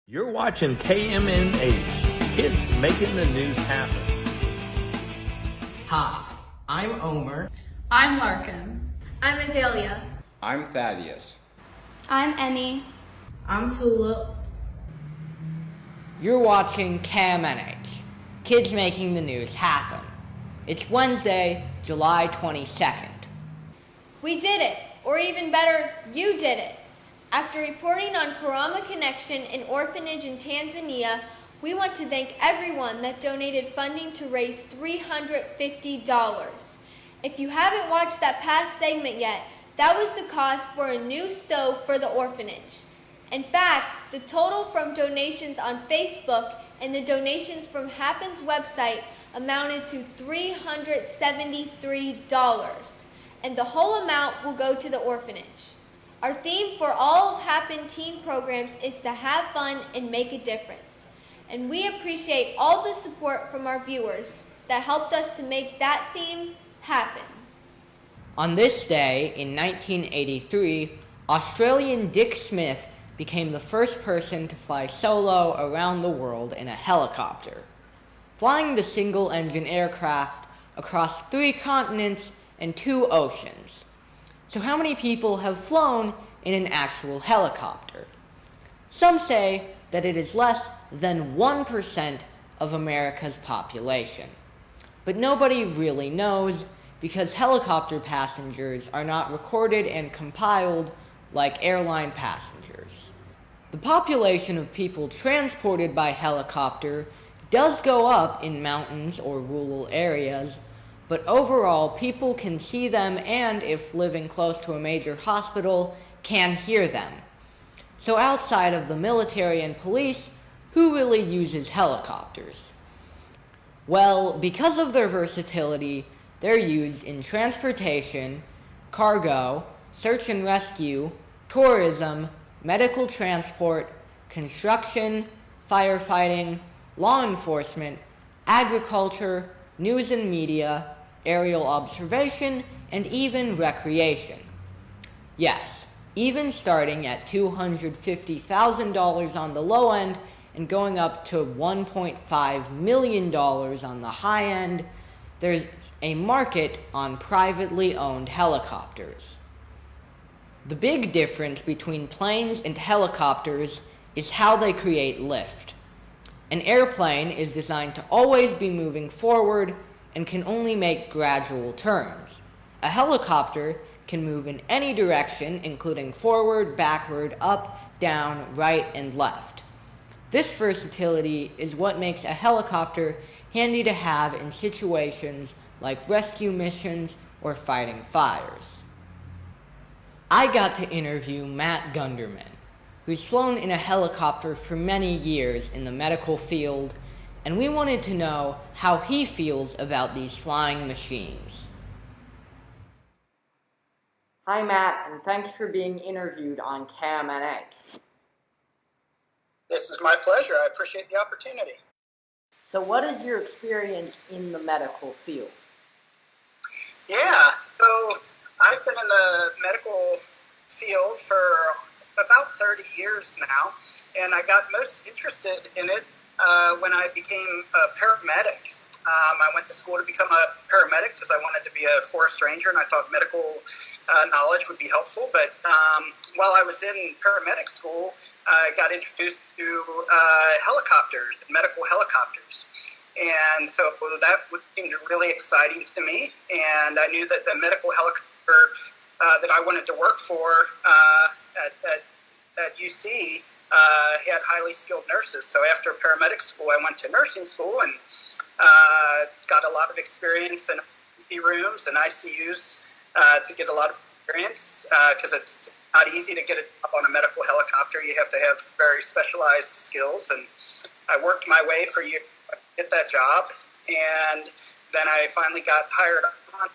You're watching KMNH, Kids Making the News Happen. Hi, I'm Omer. I'm Larkin. I'm Azalea. I'm Thaddeus. I'm Annie. I'm Tulip. You're watching KMNH, Kids Making the News Happen. It's Wednesday, July 22nd. We did it, or even better, you did it. After reporting on Karama Connection, an orphanage in Tanzania, we want to thank everyone that donated funding to raise $350. If you haven't watched that past segment yet, that was the cost for a new stove for the orphanage. In fact, the total from donations on Facebook and the donations from Happen's website amounted to $373, and the whole amount will go to the orphanage. Our theme for all of Happen teen programs is to have fun and make a difference. And we appreciate all the support from our viewers that helped us to make that theme happen. On this day, in 1983, Australian Dick Smith became the first person to fly solo around the world in a helicopter, flying the single-engine aircraft across 3 continents and 2 oceans. So how many people have flown in an actual helicopter? Some say that it is less than 1% of America's population. But nobody really knows because helicopter passengers are not recorded and compiled like airline passengers. The population of people transported by helicopter does go up in mountains or rural areas, but overall, people can see them and, if living close to a major hospital, can hear them. So outside of the military and police, who really uses helicopters? Well, because of their versatility, they're used in transportation, cargo, search and rescue, tourism, medical transport, construction, firefighting, law enforcement, agriculture, news and media, aerial observation, and even recreation. Yes, even starting at $250,000 on the low end and going up to $1.5 million on the high end, there's a market on privately owned helicopters. The big difference between planes and helicopters is how they create lift. An airplane is designed to always be moving forward and can only make gradual turns. A helicopter can move in any direction, including forward, backward, up, down, right, and left. This versatility is what makes a helicopter handy to have in situations like rescue missions or fighting fires. I got to interview Matt Gunderman, who's flown in a helicopter for many years in the medical field, and we wanted to know how he feels about these flying machines. Hi Matt, and thanks for being interviewed on KMNH. This is my pleasure. I appreciate the opportunity. So what is your experience in the medical field? Yeah, so I've been in the medical field for about 30 years now, and I got most interested in it when I became a paramedic. I went to school to become a paramedic because I wanted to be a forest ranger, and I thought medical knowledge would be helpful. But while I was in paramedic school, I got introduced to helicopters, medical helicopters. And so that seemed really exciting to me, and I knew that the medical helicopter that I wanted to work for at UC had highly skilled nurses. So after paramedic school, I went to nursing school and got a lot of experience in emergency rooms and ICUs to get a lot of experience because it's not easy to get a job on a medical helicopter. You have to have very specialized skills, and I worked my way for years to get that job, and then I finally got hired on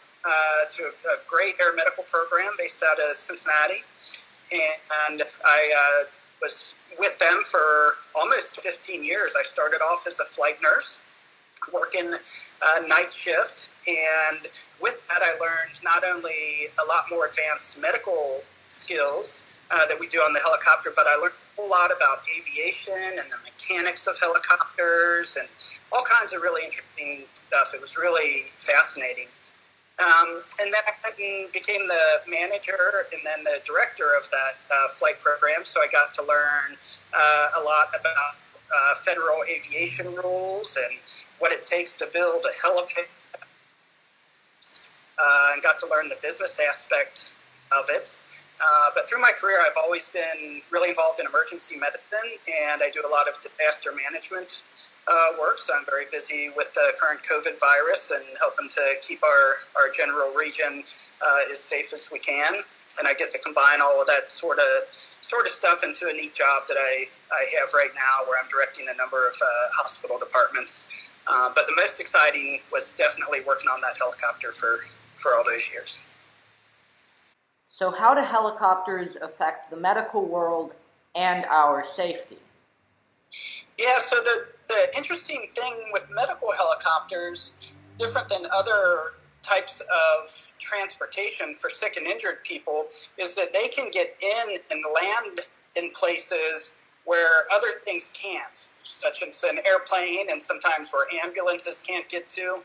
to a great air medical program based out of Cincinnati, and I was with them for almost 15 years. I started off as a flight nurse, working night shift, and with that I learned not only a lot more advanced medical skills that we do on the helicopter, but I learned whole lot about aviation and the mechanics of helicopters and all kinds of really interesting stuff. It was really fascinating. And then I went and became the manager and then the director of that flight program. So I got to learn a lot about federal aviation rules and what it takes to build a helipad. And got to learn the business aspect of it. But through my career, I've always been really involved in emergency medicine, and I do a lot of disaster management work. So I'm very busy with the current COVID virus and helping to keep our general region as safe as we can. And I get to combine all of that sort of stuff into a neat job that I have right now, where I'm directing a number of hospital departments. But the most exciting was definitely working on that helicopter for all those years. So how do helicopters affect the medical world and our safety? Yeah, so the interesting thing with medical helicopters, different than other types of transportation for sick and injured people, is that they can get in and land in places where other things can't, such as an airplane and sometimes where ambulances can't get to.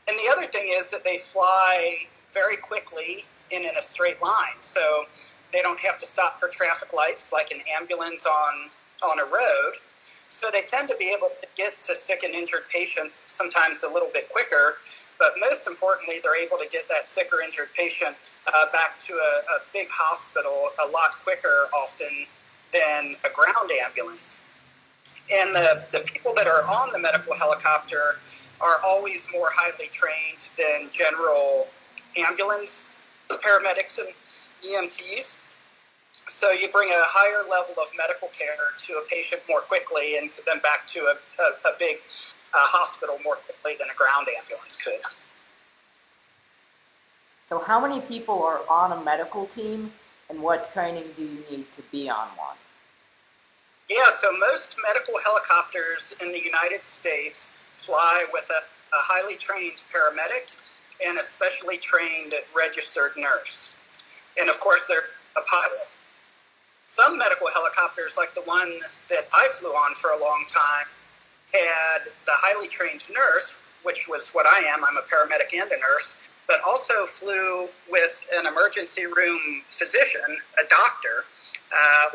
And the other thing is that they fly very quickly in a straight line, so they don't have to stop for traffic lights like an ambulance on a road. So they tend to be able to get to sick and injured patients sometimes a little bit quicker, but most importantly, they're able to get that sick or injured patient back to a big hospital a lot quicker often than a ground ambulance. And the people that are on the medical helicopter are always more highly trained than general ambulance paramedics and EMTs. So you bring a higher level of medical care to a patient more quickly and get them back to a big hospital more quickly than a ground ambulance could. So how many people are on a medical team, and what training do you need to be on one? Yeah, so most medical helicopters in the United States fly with a highly trained paramedic and a specially trained registered nurse. And of course, they're a pilot. Some medical helicopters, like the one that I flew on for a long time, had the highly trained nurse, which was what I am. I'm a paramedic and a nurse, but also flew with an emergency room physician, a doctor,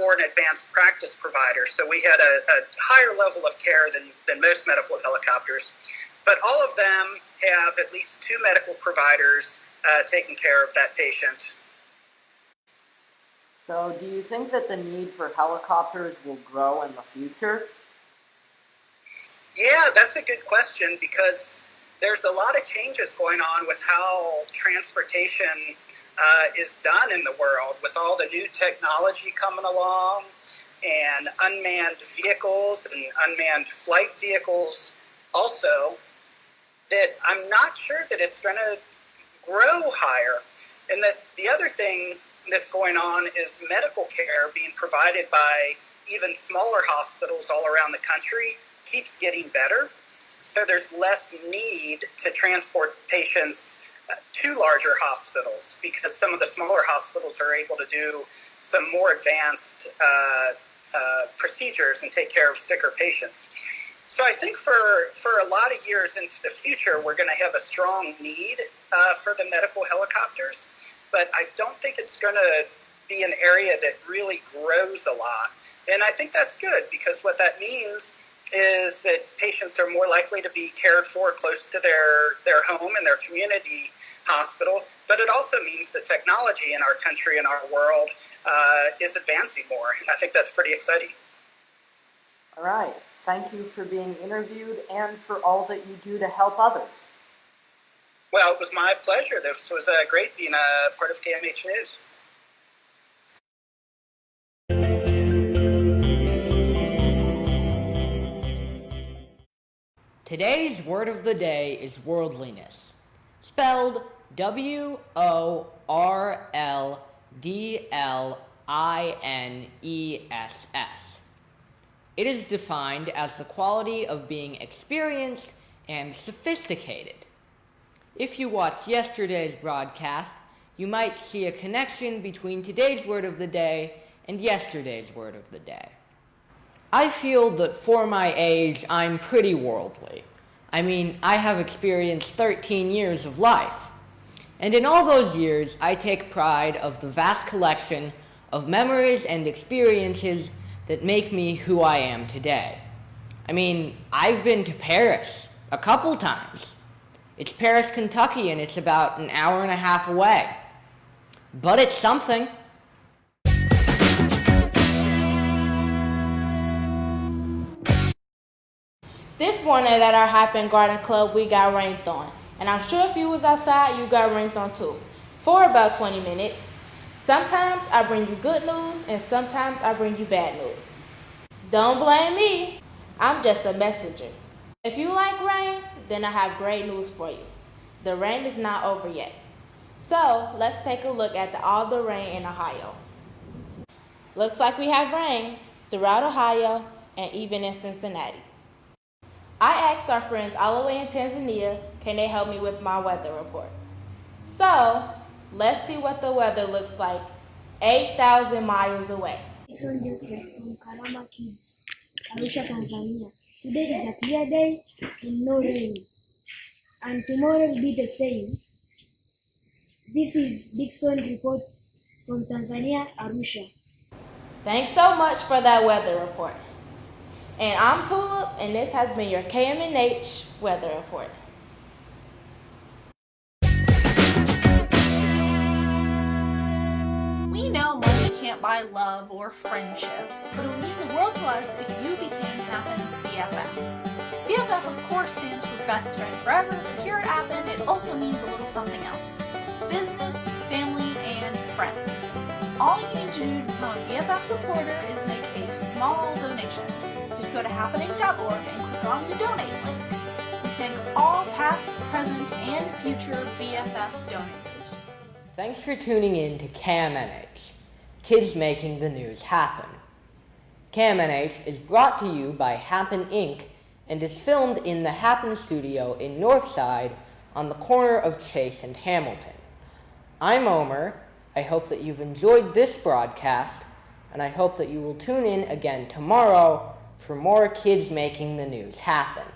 or an advanced practice provider. So we had a higher level of care than most medical helicopters. But all of them have at least two medical providers taking care of that patient. So do you think that the need for helicopters will grow in the future? Yeah, that's a good question, because there's a lot of changes going on with how transportation is done in the world, with all the new technology coming along and unmanned vehicles and unmanned flight vehicles also, that I'm not sure that it's going to grow higher. And that the other thing that's going on is medical care being provided by even smaller hospitals all around the country keeps getting better. So there's less need to transport patients to larger hospitals, because some of the smaller hospitals are able to do some more advanced procedures and take care of sicker patients. So I think for a lot of years into the future, we're going to have a strong need for the medical helicopters, but I don't think it's going to be an area that really grows a lot. And I think that's good, because what that means is that patients are more likely to be cared for close to their home and their community hospital, but it also means that technology in our country and our world is advancing more, and I think that's pretty exciting. All right. Thank you for being interviewed and for all that you do to help others. Well, it was my pleasure. This was great being a part of KMNH News. Today's word of the day is worldliness, spelled WORLDLINESS. It is defined as the quality of being experienced and sophisticated. If you watched yesterday's broadcast, you might see a connection between today's word of the day and yesterday's word of the day. I feel that for my age, I'm pretty worldly. I mean, I have experienced 13 years of life. And in all those years, I take pride of the vast collection of memories and experiences that make me who I am today. I mean, I've been to Paris a couple times. It's Paris, Kentucky, and it's about an hour and a half away. But it's something. This morning at our Happen Garden Club, we got rained on. And I'm sure if you was outside, you got rained on too. For about 20 minutes. Sometimes I bring you good news, and sometimes I bring you bad news. Don't blame me. I'm just a messenger. If you like rain, then I have great news for you. The rain is not over yet. So let's take a look at all the rain in Ohio. Looks like we have rain throughout Ohio and even in Cincinnati. I asked our friends all the way in Tanzania, can they help me with my weather report? So, let's see what the weather looks like 8,000 miles away. It's on Joseph from Karama Kids, Arusha, Tanzania. Today is a clear day and no rain. And tomorrow will be the same. This is Dixon reports from Tanzania, Arusha. Thanks so much for that weather report. And I'm Tulip, and this has been your KMNH weather report. We know money can't buy love or friendship, but it would mean the world to us if you became Appen's BFF. BFF, of course, stands for Best Friend Forever, but here at Appen, it also means a little something else. Business, family, and friends. All you need to do to become a BFF supporter is make a small donation. Just go to happening.org and click on the donate link. We thank all past, present, and future BFF donors. Thanks for tuning in to KMNH, Kids Making the News Happen. KMNH is brought to you by Happen Inc. and is filmed in the Happen Studio in Northside on the corner of Chase and Hamilton. I'm Omer. I hope that you've enjoyed this broadcast, and I hope that you will tune in again tomorrow for more Kids Making the News Happen.